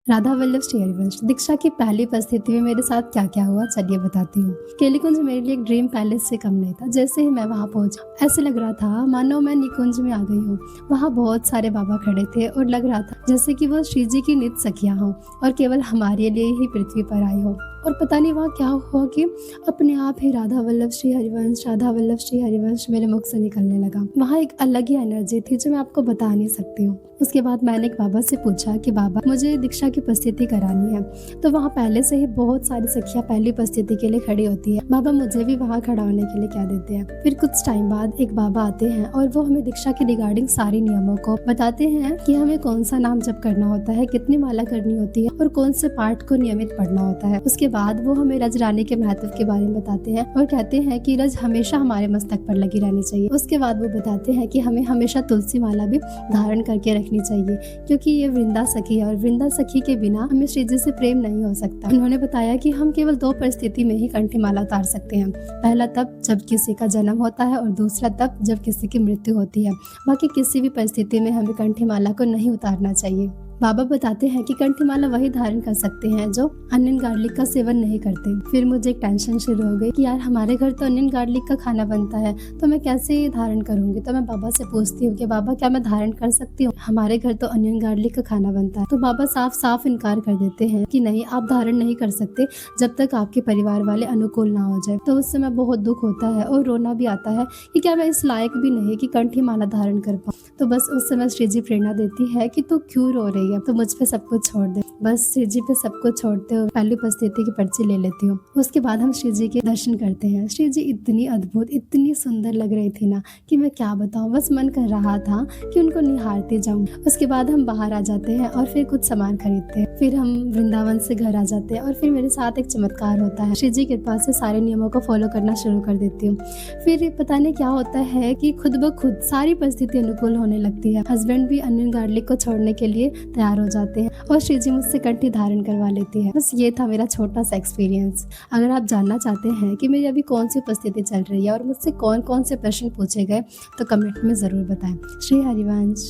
राधा वल्लभ श्री हरिवंश दीक्षा की पहली उपस्थिति में मेरे साथ क्या-क्या हुआ चलिए बताती हूँ। केलीकुंज मेरे लिए एक ड्रीम पैलेस से कम नहीं था। जैसे ही मैं वहाँ पहुँची ऐसे लग रहा था मानो मैं निकुंज में आ गई हूँ। वहाँ बहुत सारे बाबा खड़े थे और लग रहा था जैसे कि वो श्री जी की नित सखियाँ हों और केवल हमारे लिए ही पृथ्वी पर आई हो। और पता नहीं वहाँ क्या हुआ कि अपने आप ही राधा वल्लभ श्री हरिवंश, राधा वल्लभ श्री हरिवंश मेरे मुख से निकलने लगा। वहाँ एक अलग ही एनर्जी थी जो मैं आपको बता नहीं सकती हूँ। उसके बाद मैंने एक बाबा से पूछा कि बाबा मुझे दीक्षा की उपस्थिति करानी है। तो वहाँ पहले से ही बहुत सारी सखियाँ पहली उपस्थिति के लिए खड़ी होती है। बाबा मुझे भी वहाँ खड़ा होने के लिए कह देते हैं। फिर कुछ टाइम बाद एक बाबा आते हैं और वो हमें दीक्षा के रिगार्डिंग सारे नियमों को बताते हैं कि हमें कौन सा नाम जप करना होता है, कितनी माला करनी होती है और कौन से पाठ को नियमित पढ़ना होता है। उसके बाद वो हमें रज रानी के महत्व के बारे में बताते हैं और कहते हैं कि रज हमेशा हमारे मस्तक पर लगी रहनी चाहिए। उसके बाद वो बताते हैं कि हमें हमेशा तुलसी माला भी धारण करके रखनी चाहिए क्योंकि ये वृंदा सखी है और वृंदा सखी के बिना हमें श्री जी से प्रेम नहीं हो सकता। उन्होंने बताया कि हम केवल 2 परिस्थिति में ही कंठी माला उतार सकते हैं। पहला तब जब किसी का जन्म होता है और दूसरा तब जब किसी की मृत्यु होती है। बाकी किसी भी परिस्थिति में हमें कंठी माला को नहीं उतारना चाहिए। बाबा बताते हैं कि कंठी माला वही धारण कर सकते हैं जो अनियन गार्लिक का सेवन नहीं करते। फिर मुझे एक टेंशन शुरू हो गई कि यार हमारे घर तो अनियन गार्लिक का खाना बनता है तो मैं कैसे धारण करूंगी। तो मैं बाबा से पूछती हूँ कि बाबा क्या मैं धारण कर सकती हूँ, हमारे घर तो अनियन गार्लिक का खाना बनता है। तो बाबा साफ साफ इनकार कर देते हैं कि नहीं, आप धारण नहीं कर सकते जब तक आपके परिवार वाले अनुकूल ना हो जाए। तो उस समय बहुत दुख होता है और रोना भी आता है कि क्या मैं इस लायक भी नहीं कि कंठी माला धारण कर पाऊँ। तो बस उस समय श्री जी प्रेरणा देती है कि तू क्यों रो रही है, तो मुझ पे सब कुछ छोड़ दे। बस श्री जी पे सब कुछ छोड़ते हुए पहली उपस्थिति की पर्ची ले लेती हूँ। उसके बाद हम श्री जी के दर्शन करते हैं। श्री जी इतनी अद्भुत, इतनी सुंदर लग रही थी ना कि मैं क्या बताऊँ। बस मन कर रहा था कि उनको निहारती जाऊँ। उसके बाद हम बाहर आ जाते हैं और फिर कुछ सामान खरीदते हैं। फिर हम वृंदावन से घर आ जाते हैं और फिर मेरे साथ एक चमत्कार होता है। श्री जी की कृपा से सारे नियमों को फॉलो करना शुरू कर देती हूँ। फिर पता नहीं क्या होता है कि खुद ब खुद सारी परिस्थिति अनुकूल होने लगती है। हस्बैंड भी अनियन गार्लिक को छोड़ने के लिए तैयार हो जाते हैं और श्री जी मुझसे कंठी धारण करवा लेती है। बस ये था मेरा छोटा सा एक्सपीरियंस। अगर आप जानना चाहते हैं कि मेरी अभी कौन सी उपस्थिति चल रही है और मुझसे कौन कौन से प्रश्न पूछे गए तो कमेंट में ज़रूर बताएं। श्री हरिवंश।